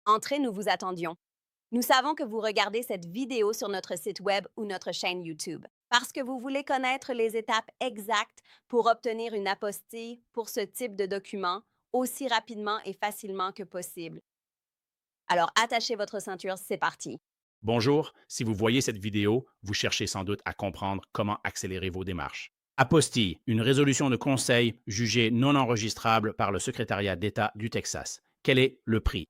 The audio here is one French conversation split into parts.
Entrez, nous vous attendions. Nous savons que vous regardez cette vidéo sur notre site Web ou notre chaîne YouTube parce que vous voulez connaître les étapes exactes pour obtenir une apostille pour ce type de document aussi rapidement et facilement que possible. Alors attachez votre ceinture, c'est parti. Bonjour, si vous voyez cette vidéo, vous cherchez sans doute à comprendre comment accélérer vos démarches. Apostille, une résolution de conseil jugée non enregistrable par le secrétariat d'État du Texas. Quel est le prix?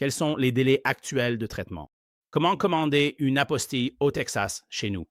Quels sont les délais actuels de traitement? Comment commander une apostille au Texas chez nous?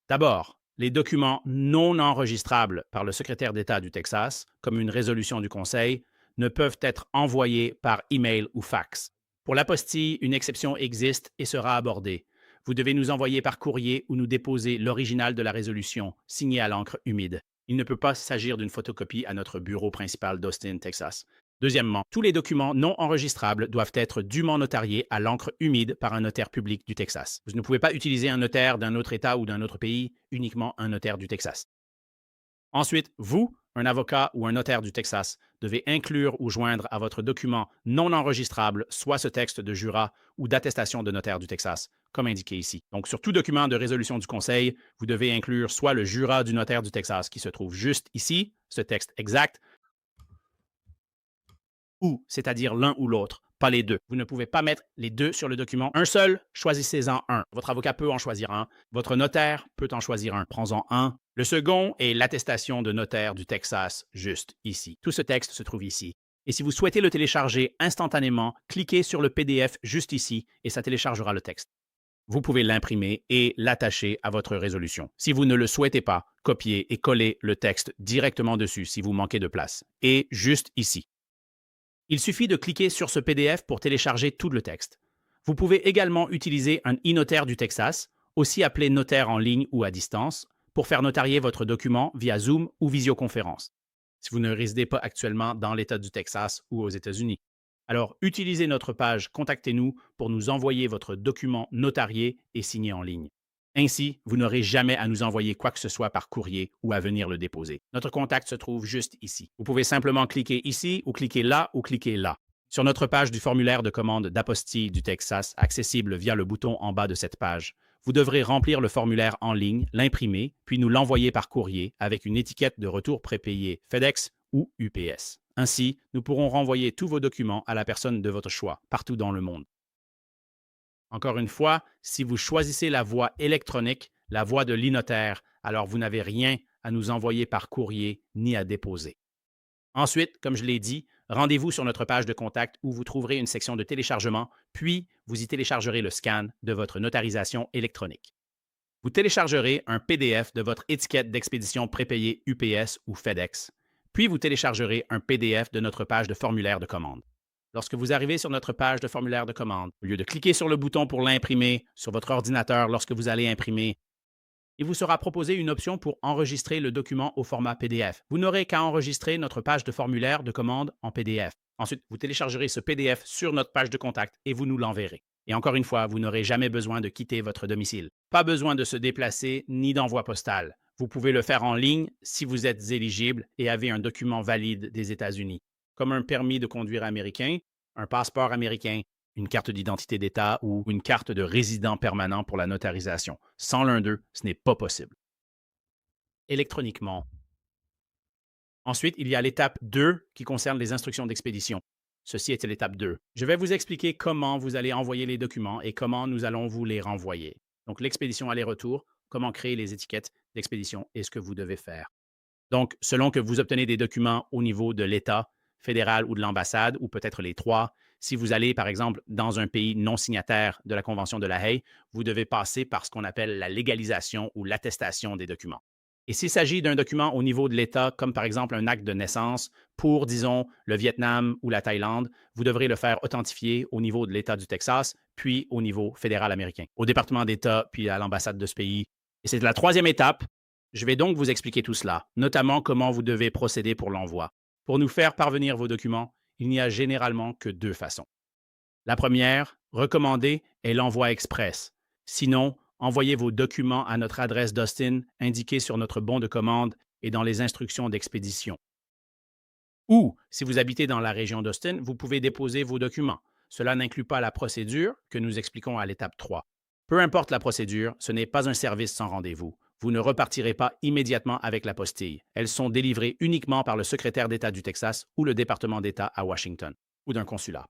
D'abord, les documents non enregistrables par le secrétaire d'État du Texas, comme une résolution du Conseil, ne peuvent être envoyés par email ou fax. Pour l'apostille, une exception existe et sera abordée. Vous devez nous envoyer par courrier ou nous déposer l'original de la résolution, signé à l'encre humide. Il ne peut pas s'agir d'une photocopie à notre bureau principal d'Austin, Texas. Deuxièmement, tous les documents non enregistrables doivent être dûment notariés à l'encre humide par un notaire public du Texas. Vous ne pouvez pas utiliser un notaire d'un autre État ou d'un autre pays, uniquement un notaire du Texas. Ensuite, vous, un avocat ou un notaire du Texas, devez inclure ou joindre à votre document non enregistrable soit ce texte de jurat ou d'attestation de notaire du Texas, comme indiqué ici. Donc, sur tout document de résolution du Conseil, vous devez inclure soit le jurat du notaire du Texas qui se trouve juste ici, ce texte exact, ou, c'est-à-dire l'un ou l'autre, pas les deux. Vous ne pouvez pas mettre les deux sur le document. Un seul, choisissez-en un. Votre avocat peut en choisir un. Votre notaire peut en choisir un. Prends-en un. Le second est l'attestation de notaire du Texas, juste ici. Tout ce texte se trouve ici. Et si vous souhaitez le télécharger instantanément, cliquez sur le PDF juste ici et ça téléchargera le texte. Vous pouvez l'imprimer et l'attacher à votre résolution. Si vous ne le souhaitez pas, copiez et collez le texte directement dessus si vous manquez de place. Et juste ici. Il suffit de cliquer sur ce PDF pour télécharger tout le texte. Vous pouvez également utiliser un e-notaire du Texas, aussi appelé notaire en ligne ou à distance, pour faire notarier votre document via Zoom ou visioconférence, si vous ne résidez pas actuellement dans l'État du Texas ou aux États-Unis. Alors, utilisez notre page Contactez-nous pour nous envoyer votre document notarié et signé en ligne. Ainsi, vous n'aurez jamais à nous envoyer quoi que ce soit par courrier ou à venir le déposer. Notre contact se trouve juste ici. Vous pouvez simplement cliquer ici ou cliquer là ou cliquer là. Sur notre page du formulaire de commande d'apostille du Texas, accessible via le bouton en bas de cette page, vous devrez remplir le formulaire en ligne, l'imprimer, puis nous l'envoyer par courrier avec une étiquette de retour prépayée FedEx ou UPS. Ainsi, nous pourrons renvoyer tous vos documents à la personne de votre choix, partout dans le monde. Encore une fois, si vous choisissez la voie électronique, la voie de l'e-notaire, alors vous n'avez rien à nous envoyer par courrier ni à déposer. Ensuite, comme je l'ai dit, rendez-vous sur notre page de contact où vous trouverez une section de téléchargement, puis vous y téléchargerez le scan de votre notarisation électronique. Vous téléchargerez un PDF de votre étiquette d'expédition prépayée UPS ou FedEx, puis vous téléchargerez un PDF de notre page de formulaire de commande. Lorsque vous arrivez sur notre page de formulaire de commande, au lieu de cliquer sur le bouton pour l'imprimer sur votre ordinateur lorsque vous allez imprimer, il vous sera proposé une option pour enregistrer le document au format PDF. Vous n'aurez qu'à enregistrer notre page de formulaire de commande en PDF. Ensuite, vous téléchargerez ce PDF sur notre page de contact et vous nous l'enverrez. Et encore une fois, vous n'aurez jamais besoin de quitter votre domicile. Pas besoin de se déplacer ni d'envoi postal. Vous pouvez le faire en ligne si vous êtes éligible et avez un document valide des États-Unis, comme un permis de conduire américain, un passeport américain, une carte d'identité d'État ou une carte de résident permanent pour la notarisation. Sans l'un d'eux, ce n'est pas possible. Électroniquement. Ensuite, il y a l'étape 2 qui concerne les instructions d'expédition. Ceci est l'étape 2. Je vais vous expliquer comment vous allez envoyer les documents et comment nous allons vous les renvoyer. Donc, l'expédition aller-retour, comment créer les étiquettes d'expédition et ce que vous devez faire. Donc, selon que vous obtenez des documents au niveau de l'État, fédéral ou de l'ambassade, ou peut-être les trois, si vous allez, par exemple, dans un pays non signataire de la Convention de La Haye, vous devez passer par ce qu'on appelle la légalisation ou l'attestation des documents. Et s'il s'agit d'un document au niveau de l'État, comme par exemple un acte de naissance pour, disons, le Vietnam ou la Thaïlande, vous devrez le faire authentifier au niveau de l'État du Texas, puis au niveau fédéral américain, au département d'État, puis à l'ambassade de ce pays. Et c'est la troisième étape. Je vais donc vous expliquer tout cela, notamment comment vous devez procéder pour l'envoi. Pour nous faire parvenir vos documents, il n'y a généralement que deux façons. La première, recommandée, est l'envoi express. Sinon, envoyez vos documents à notre adresse d'Austin indiquée sur notre bon de commande et dans les instructions d'expédition. Ou, si vous habitez dans la région d'Austin, vous pouvez déposer vos documents. Cela n'inclut pas la procédure que nous expliquons à l'étape 3. Peu importe la procédure, ce n'est pas un service sans rendez-vous. Vous ne repartirez pas immédiatement avec l'apostille. Elles sont délivrées uniquement par le secrétaire d'État du Texas ou le département d'État à Washington, ou d'un consulat,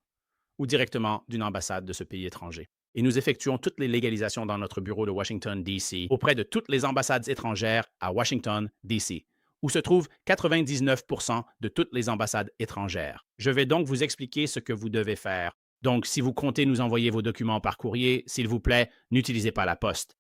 ou directement d'une ambassade de ce pays étranger. Et nous effectuons toutes les légalisations dans notre bureau de Washington, D.C., auprès de toutes les ambassades étrangères à Washington, D.C., où se trouvent 99% de toutes les ambassades étrangères. Je vais donc vous expliquer ce que vous devez faire. Donc, si vous comptez nous envoyer vos documents par courrier, s'il vous plaît, n'utilisez pas la poste.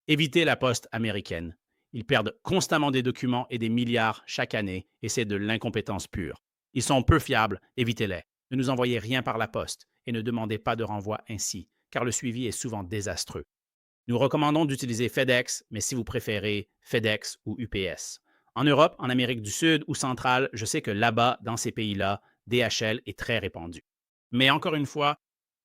Évitez la poste américaine. Ils perdent constamment des documents et des milliards chaque année, et c'est de l'incompétence pure. Ils sont peu fiables, évitez-les. Ne nous envoyez rien par la poste et ne demandez pas de renvoi ainsi, car le suivi est souvent désastreux. Nous recommandons d'utiliser FedEx, mais si vous préférez, FedEx ou UPS. En Europe, en Amérique du Sud ou centrale, je sais que là-bas, dans ces pays-là, DHL est très répandu. Mais encore une fois,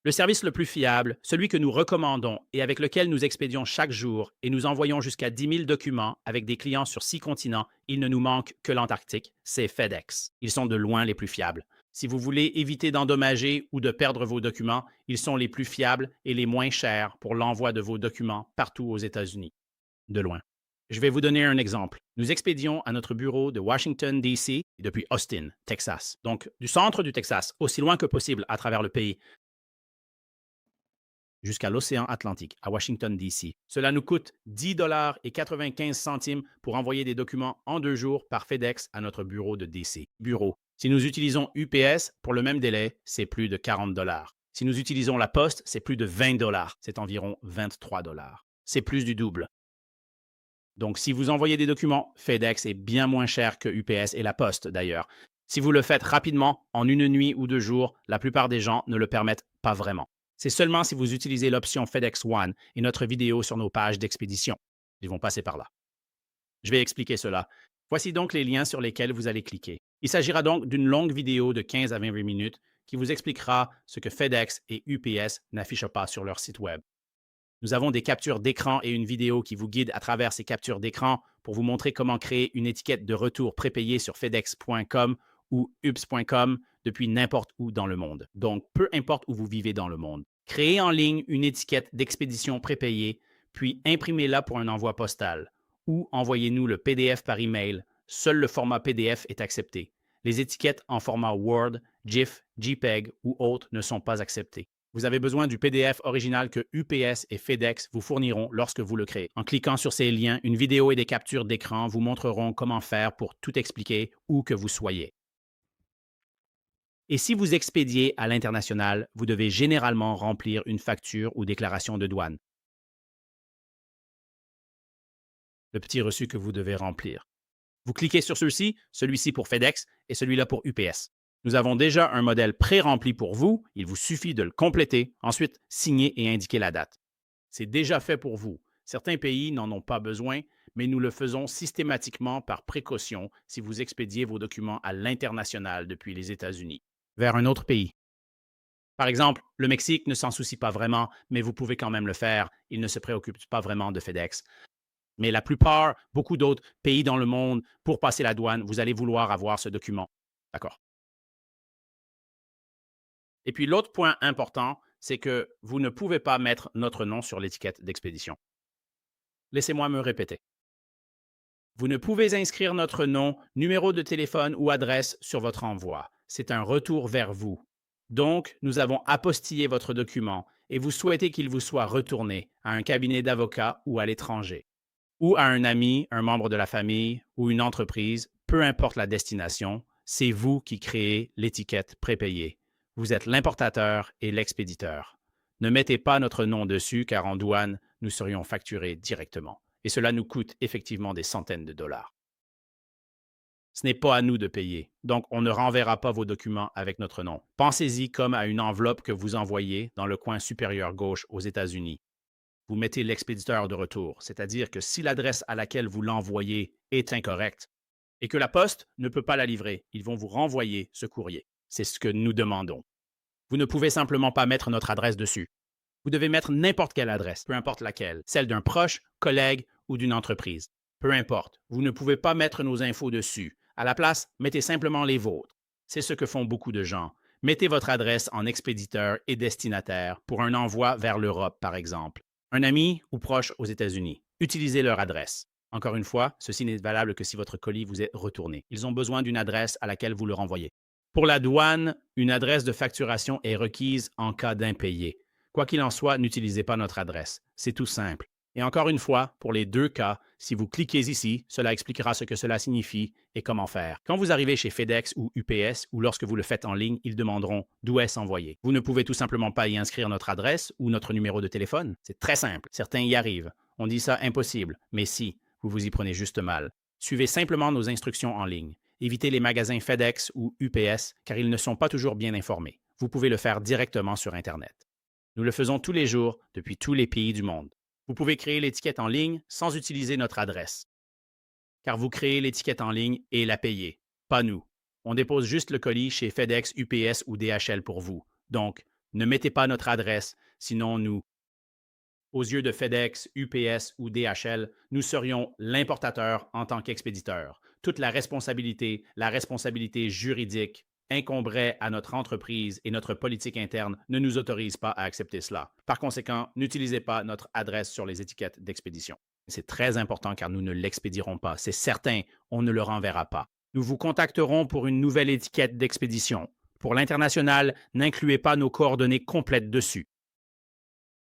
le service le plus fiable, celui que nous recommandons et avec lequel nous expédions chaque jour et nous envoyons jusqu'à 10 000 documents avec des clients sur 6 continents, il ne nous manque que l'Antarctique, c'est FedEx. Ils sont de loin les plus fiables. Si vous voulez éviter d'endommager ou de perdre vos documents, ils sont les plus fiables et les moins chers pour l'envoi de vos documents partout aux États-Unis. De loin. Je vais vous donner un exemple. Nous expédions à notre bureau de Washington, D.C. depuis Austin, Texas. Donc, du centre du Texas, aussi loin que possible à travers le pays, jusqu'à l'océan Atlantique, à Washington, D.C. Cela nous coûte 10,95 $ pour envoyer des documents en 2 jours par FedEx à notre bureau de D.C. Bureau. Si nous utilisons UPS, pour le même délai, c'est plus de 40 $. Si nous utilisons la Poste, c'est plus de 20 $. C'est environ 23 $. C'est plus du double. Donc, si vous envoyez des documents, FedEx est bien moins cher que UPS et la Poste d'ailleurs. Si vous le faites rapidement, en 1 nuit ou 2 jours, la plupart des gens ne le permettent pas vraiment. C'est seulement si vous utilisez l'option FedEx One et notre vidéo sur nos pages d'expédition. Ils vont passer par là. Je vais expliquer cela. Voici donc les liens sur lesquels vous allez cliquer. Il s'agira donc d'une longue vidéo de 15 à 28 minutes qui vous expliquera ce que FedEx et UPS n'affichent pas sur leur site Web. Nous avons des captures d'écran et une vidéo qui vous guide à travers ces captures d'écran pour vous montrer comment créer une étiquette de retour prépayée sur fedex.com ou ups.com depuis n'importe où dans le monde. Donc, peu importe où vous vivez dans le monde. Créez en ligne une étiquette d'expédition prépayée, puis imprimez-la pour un envoi postal ou envoyez-nous le PDF par email. Seul le format PDF est accepté. Les étiquettes en format Word, GIF, JPEG ou autres ne sont pas acceptées. Vous avez besoin du PDF original que UPS et FedEx vous fourniront lorsque vous le créez. En cliquant sur ces liens, une vidéo et des captures d'écran vous montreront comment faire pour tout expliquer où que vous soyez. Et si vous expédiez à l'international, vous devez généralement remplir une facture ou déclaration de douane. Le petit reçu que vous devez remplir. Vous cliquez sur ceux-ci, celui-ci pour FedEx et celui-là pour UPS. Nous avons déjà un modèle pré-rempli pour vous, il vous suffit de le compléter, ensuite signer et indiquer la date. C'est déjà fait pour vous. Certains pays n'en ont pas besoin, mais nous le faisons systématiquement par précaution si vous expédiez vos documents à l'international depuis les États-Unis, vers un autre pays. Par exemple, le Mexique ne s'en soucie pas vraiment, mais vous pouvez quand même le faire. Il ne se préoccupe pas vraiment de FedEx. Mais la plupart, beaucoup d'autres pays dans le monde, pour passer la douane, vous allez vouloir avoir ce document. D'accord. Et puis l'autre point important, c'est que vous ne pouvez pas mettre notre nom sur l'étiquette d'expédition. Laissez-moi me répéter. Vous ne pouvez inscrire notre nom, numéro de téléphone ou adresse sur votre envoi. C'est un retour vers vous. Donc, nous avons apostillé votre document et vous souhaitez qu'il vous soit retourné à un cabinet d'avocat ou à l'étranger, ou à un ami, un membre de la famille ou une entreprise, peu importe la destination, c'est vous qui créez l'étiquette prépayée. Vous êtes l'importateur et l'expéditeur. Ne mettez pas notre nom dessus car en douane, nous serions facturés directement. Et cela nous coûte effectivement des centaines de dollars. Ce n'est pas à nous de payer, donc on ne renverra pas vos documents avec notre nom. Pensez-y comme à une enveloppe que vous envoyez dans le coin supérieur gauche aux États-Unis. Vous mettez l'expéditeur de retour, c'est-à-dire que si l'adresse à laquelle vous l'envoyez est incorrecte et que la poste ne peut pas la livrer, ils vont vous renvoyer ce courrier. C'est ce que nous demandons. Vous ne pouvez simplement pas mettre notre adresse dessus. Vous devez mettre n'importe quelle adresse, peu importe laquelle, celle d'un proche, collègue ou d'une entreprise. Peu importe, vous ne pouvez pas mettre nos infos dessus. À la place, mettez simplement les vôtres. C'est ce que font beaucoup de gens. Mettez votre adresse en expéditeur et destinataire pour un envoi vers l'Europe, par exemple. Un ami ou proche aux États-Unis. Utilisez leur adresse. Encore une fois, ceci n'est valable que si votre colis vous est retourné. Ils ont besoin d'une adresse à laquelle vous le renvoyez. Pour la douane, une adresse de facturation est requise en cas d'impayé. Quoi qu'il en soit, n'utilisez pas notre adresse. C'est tout simple. Et encore une fois, pour les deux cas, si vous cliquez ici, cela expliquera ce que cela signifie et comment faire. Quand vous arrivez chez FedEx ou UPS ou lorsque vous le faites en ligne, ils demanderont d'où est-ce envoyé. Vous ne pouvez tout simplement pas y inscrire notre adresse ou notre numéro de téléphone. C'est très simple. Certains y arrivent. On dit ça impossible, mais si, vous vous y prenez juste mal. Suivez simplement nos instructions en ligne. Évitez les magasins FedEx ou UPS car ils ne sont pas toujours bien informés. Vous pouvez le faire directement sur Internet. Nous le faisons tous les jours depuis tous les pays du monde. Vous pouvez créer l'étiquette en ligne sans utiliser notre adresse, car vous créez l'étiquette en ligne et la payez, pas nous. On dépose juste le colis chez FedEx, UPS ou DHL pour vous. Donc, ne mettez pas notre adresse, sinon nous, aux yeux de FedEx, UPS ou DHL, nous serions l'importateur en tant qu'expéditeur. Toute la responsabilité juridique incomberait à notre entreprise et notre politique interne ne nous autorise pas à accepter cela. Par conséquent, n'utilisez pas notre adresse sur les étiquettes d'expédition. C'est très important car nous ne l'expédierons pas. C'est certain, on ne le renverra pas. Nous vous contacterons pour une nouvelle étiquette d'expédition. Pour l'international, n'incluez pas nos coordonnées complètes dessus.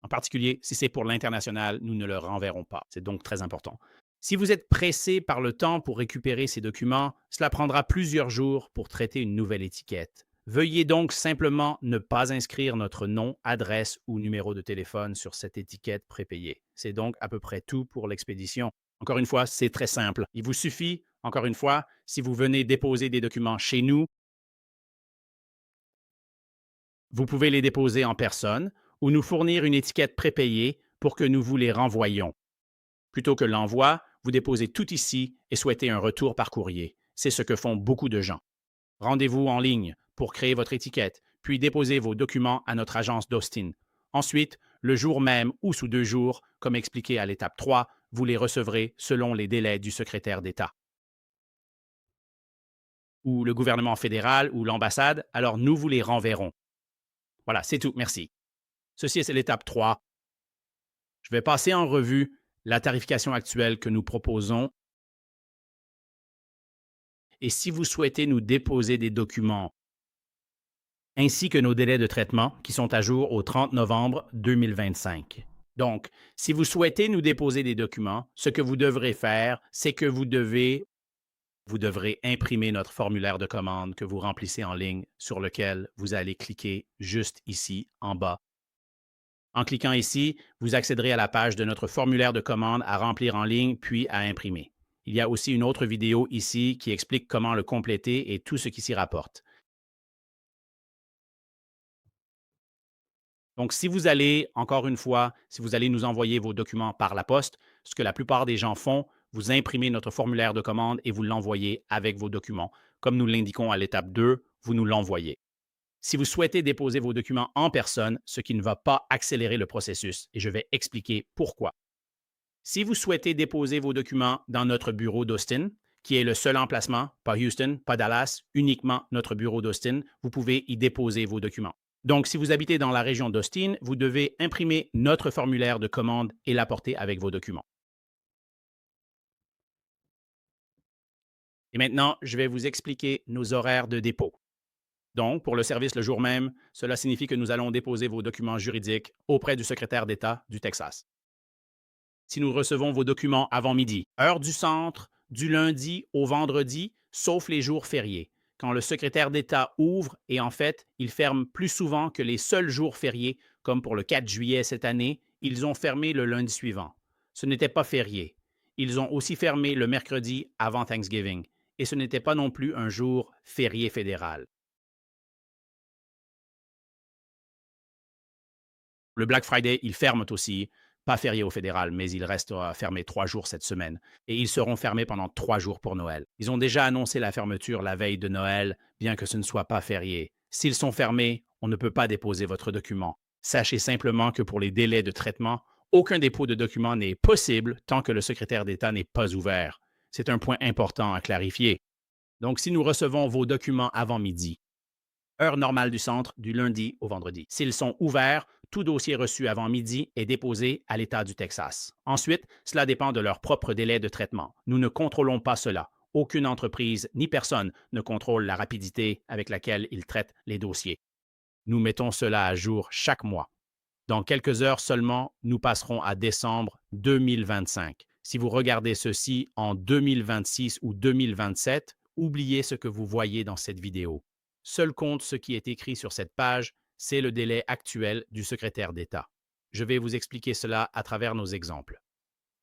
En particulier, si c'est pour l'international, nous ne le renverrons pas. C'est donc très important. Si vous êtes pressé par le temps pour récupérer ces documents, cela prendra plusieurs jours pour traiter une nouvelle étiquette. Veuillez donc simplement ne pas inscrire notre nom, adresse ou numéro de téléphone sur cette étiquette prépayée. C'est donc à peu près tout pour l'expédition. Encore une fois, c'est très simple. Il vous suffit, encore une fois, si vous venez déposer des documents chez nous, vous pouvez les déposer en personne ou nous fournir une étiquette prépayée pour que nous vous les renvoyions. Plutôt que l'envoi, vous déposez tout ici et souhaitez un retour par courrier. C'est ce que font beaucoup de gens. Rendez-vous en ligne pour créer votre étiquette, puis déposez vos documents à notre agence d'Austin. Ensuite, le jour même ou sous 2 jours, comme expliqué à l'étape 3, vous les recevrez selon les délais du secrétaire d'État ou le gouvernement fédéral ou l'ambassade, alors nous vous les renverrons. Voilà, c'est tout, merci. Ceci est l'étape 3. Je vais passer en revue la tarification actuelle que nous proposons. Et si vous souhaitez nous déposer des documents, ainsi que nos délais de traitement qui sont à jour au 30 novembre 2025. Donc, si vous souhaitez nous déposer des documents, ce que vous devrez faire, c'est que vous devrez imprimer notre formulaire de commande que vous remplissez en ligne sur lequel vous allez cliquer juste ici en bas. En cliquant ici, vous accéderez à la page de notre formulaire de commande à remplir en ligne puis à imprimer. Il y a aussi une autre vidéo ici qui explique comment le compléter et tout ce qui s'y rapporte. Donc, si vous allez, encore une fois, si vous allez nous envoyer vos documents par la poste, ce que la plupart des gens font, vous imprimez notre formulaire de commande et vous l'envoyez avec vos documents. Comme nous l'indiquons à l'étape 2, vous nous l'envoyez. Si vous souhaitez déposer vos documents en personne, ce qui ne va pas accélérer le processus, et je vais expliquer pourquoi. Si vous souhaitez déposer vos documents dans notre bureau d'Austin, qui est le seul emplacement, pas Houston, pas Dallas, uniquement notre bureau d'Austin, vous pouvez y déposer vos documents. Donc, si vous habitez dans la région d'Austin, vous devez imprimer notre formulaire de commande et l'apporter avec vos documents. Et maintenant, je vais vous expliquer nos horaires de dépôt. Donc, pour le service le jour même, cela signifie que nous allons déposer vos documents juridiques auprès du secrétaire d'État du Texas. Si nous recevons vos documents avant midi, heure du centre, du lundi au vendredi, sauf les jours fériés, quand le secrétaire d'État ouvre et en fait, il ferme plus souvent que les seuls jours fériés, comme pour le 4 juillet cette année, ils ont fermé le lundi suivant. Ce n'était pas férié. Ils ont aussi fermé le mercredi avant Thanksgiving, et ce n'était pas non plus un jour férié fédéral. Le Black Friday, ils ferment aussi, pas férié au fédéral, mais il restera fermé 3 jours cette semaine. Et ils seront fermés pendant 3 jours pour Noël. Ils ont déjà annoncé la fermeture la veille de Noël, bien que ce ne soit pas férié. S'ils sont fermés, on ne peut pas déposer votre document. Sachez simplement que pour les délais de traitement, aucun dépôt de document n'est possible tant que le secrétaire d'État n'est pas ouvert. C'est un point important à clarifier. Donc, si nous recevons vos documents avant midi, heure normale du centre, du lundi au vendredi. S'ils sont ouverts, tout dossier reçu avant midi est déposé à l'État du Texas. Ensuite, cela dépend de leur propre délai de traitement. Nous ne contrôlons pas cela. Aucune entreprise ni personne ne contrôle la rapidité avec laquelle ils traitent les dossiers. Nous mettons cela à jour chaque mois. Dans quelques heures seulement, nous passerons à décembre 2025. Si vous regardez ceci en 2026 ou 2027, oubliez ce que vous voyez dans cette vidéo. Seul compte ce qui est écrit sur cette page, c'est le délai actuel du secrétaire d'État. Je vais vous expliquer cela à travers nos exemples.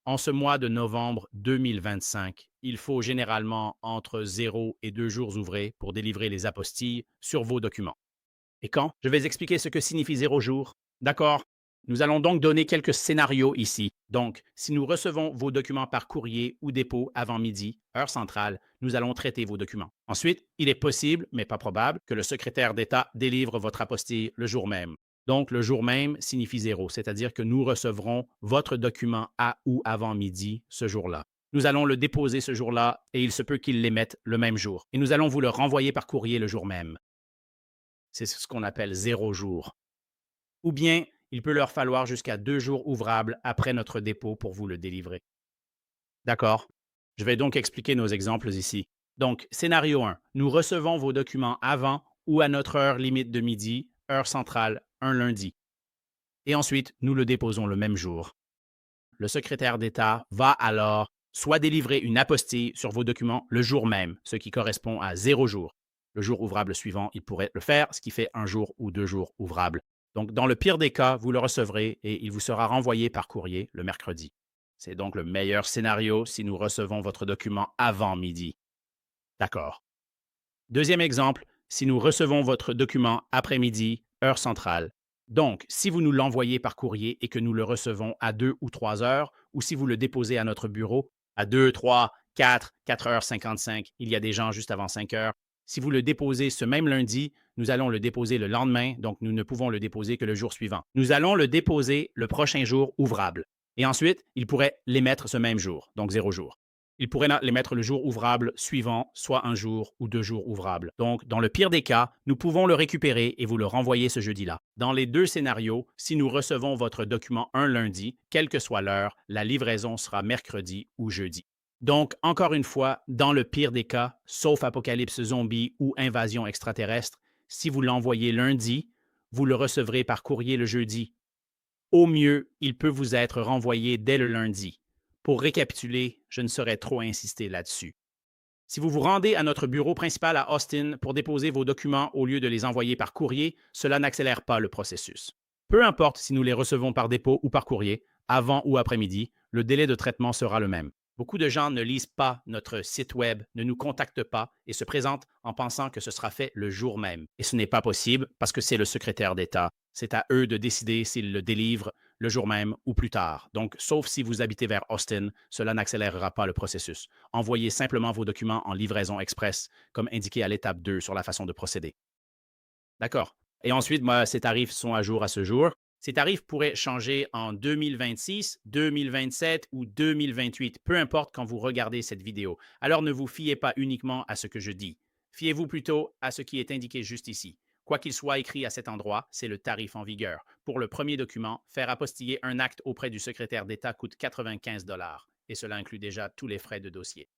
En ce mois de novembre 2025, il faut généralement entre 0 et 2 jours ouvrés pour délivrer les apostilles sur vos documents. Et quand? Je vais expliquer ce que signifie 0 jours. D'accord? Nous allons donc donner quelques scénarios ici. Donc, si nous recevons vos documents par courrier ou dépôt avant midi, heure centrale, nous allons traiter vos documents. Ensuite, il est possible, mais pas probable, que le secrétaire d'État délivre votre apostille le jour même. Donc, le jour même signifie 0, c'est-à-dire que nous recevrons votre document à ou avant midi ce jour-là. Nous allons le déposer ce jour-là et il se peut qu'il l'émette le même jour. Et nous allons vous le renvoyer par courrier le jour même. C'est ce qu'on appelle 0 jour. Ou bien, il peut leur falloir jusqu'à 2 jours ouvrables après notre dépôt pour vous le délivrer. D'accord? Je vais donc expliquer nos exemples ici. Donc, scénario 1. Nous recevons vos documents avant ou à notre heure limite de midi, heure centrale, un lundi. Et ensuite, nous le déposons le même jour. Le secrétaire d'État va alors soit délivrer une apostille sur vos documents le jour même, ce qui correspond à 0 jour. Le jour ouvrable suivant, il pourrait le faire, ce qui fait 1 jour ou 2 jours ouvrables. Donc, dans le pire des cas, vous le recevrez et il vous sera renvoyé par courrier le mercredi. C'est donc le meilleur scénario si nous recevons votre document avant midi. D'accord. Deuxième exemple, si nous recevons votre document après-midi, heure centrale. Donc, si vous nous l'envoyez par courrier et que nous le recevons à 2 ou 3 heures, ou si vous le déposez à notre bureau à 2, 3, 4 heures 55, il y a des gens juste avant 5 heures. Si vous le déposez ce même lundi, nous allons le déposer le lendemain, donc nous ne pouvons le déposer que le jour suivant. Nous allons le déposer le prochain jour ouvrable. Et ensuite, il pourrait l'émettre ce même jour, donc 0 jour. Il pourrait l'émettre le jour ouvrable suivant, soit 1 jour ou 2 jours ouvrables. Donc, dans le pire des cas, nous pouvons le récupérer et vous le renvoyer ce jeudi-là. Dans les deux scénarios, si nous recevons votre document un lundi, quelle que soit l'heure, la livraison sera mercredi ou jeudi. Donc, encore une fois, dans le pire des cas, sauf apocalypse zombie ou invasion extraterrestre, si vous l'envoyez lundi, vous le recevrez par courrier le jeudi. Au mieux, il peut vous être renvoyé dès le lundi. Pour récapituler, je ne saurais trop insister là-dessus. Si vous vous rendez à notre bureau principal à Austin pour déposer vos documents au lieu de les envoyer par courrier, cela n'accélère pas le processus. Peu importe si nous les recevons par dépôt ou par courrier, avant ou après-midi, le délai de traitement sera le même. Beaucoup de gens ne lisent pas notre site web, ne nous contactent pas et se présentent en pensant que ce sera fait le jour même. Et ce n'est pas possible parce que c'est le secrétaire d'État. C'est à eux de décider s'ils le délivrent le jour même ou plus tard. Donc, sauf si vous habitez vers Austin, cela n'accélérera pas le processus. Envoyez simplement vos documents en livraison express, comme indiqué à l'étape 2 sur la façon de procéder. D'accord. Et ensuite, ces tarifs sont à jour à ce jour. Ces tarifs pourraient changer en 2026, 2027 ou 2028, peu importe quand vous regardez cette vidéo. Alors ne vous fiez pas uniquement à ce que je dis. Fiez-vous plutôt à ce qui est indiqué juste ici. Quoi qu'il soit écrit à cet endroit, c'est le tarif en vigueur. Pour le premier document, faire apostiller un acte auprès du secrétaire d'État coûte 95 et cela inclut déjà tous les frais de dossier.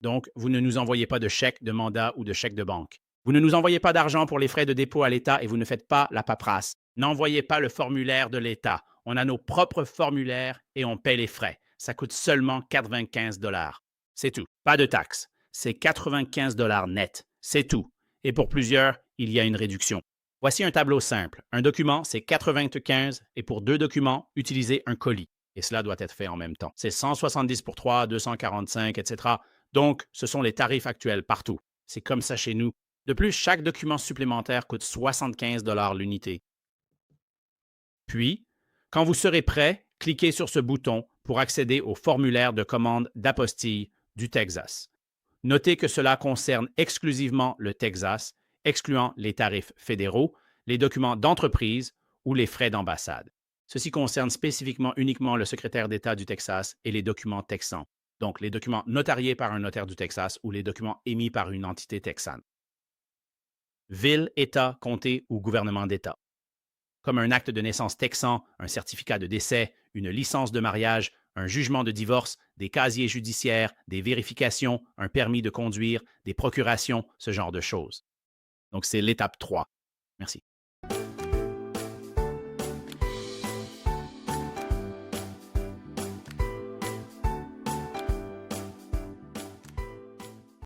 Donc, vous ne nous envoyez pas de chèque, de mandat ou de chèque de banque. Vous ne nous envoyez pas d'argent pour les frais de dépôt à l'État et vous ne faites pas la paperasse. N'envoyez pas le formulaire de l'État. On a nos propres formulaires et on paie les frais. Ça coûte seulement 95 $. C'est tout. Pas de taxes. C'est 95 $ net. C'est tout. Et pour plusieurs, il y a une réduction. Voici un tableau simple. Un document, c'est 95 et pour 2 documents, utilisez un colis. Et cela doit être fait en même temps. C'est 170 pour 3, 245, etc. Donc, ce sont les tarifs actuels partout. C'est comme ça chez nous. De plus, chaque document supplémentaire coûte 75 $ l'unité. Puis, quand vous serez prêt, cliquez sur ce bouton pour accéder au formulaire de commande d'apostille du Texas. Notez que cela concerne exclusivement le Texas, excluant les tarifs fédéraux, les documents d'entreprise ou les frais d'ambassade. Ceci concerne spécifiquement uniquement le secrétaire d'État du Texas et les documents texans, donc les documents notariés par un notaire du Texas ou les documents émis par une entité texane. ville, État, comté ou gouvernement d'État. Comme un acte de naissance texan, un certificat de décès, une licence de mariage, un jugement de divorce, des casiers judiciaires, des vérifications, un permis de conduire, des procurations, ce genre de choses. Donc, c'est l'étape 3. Merci.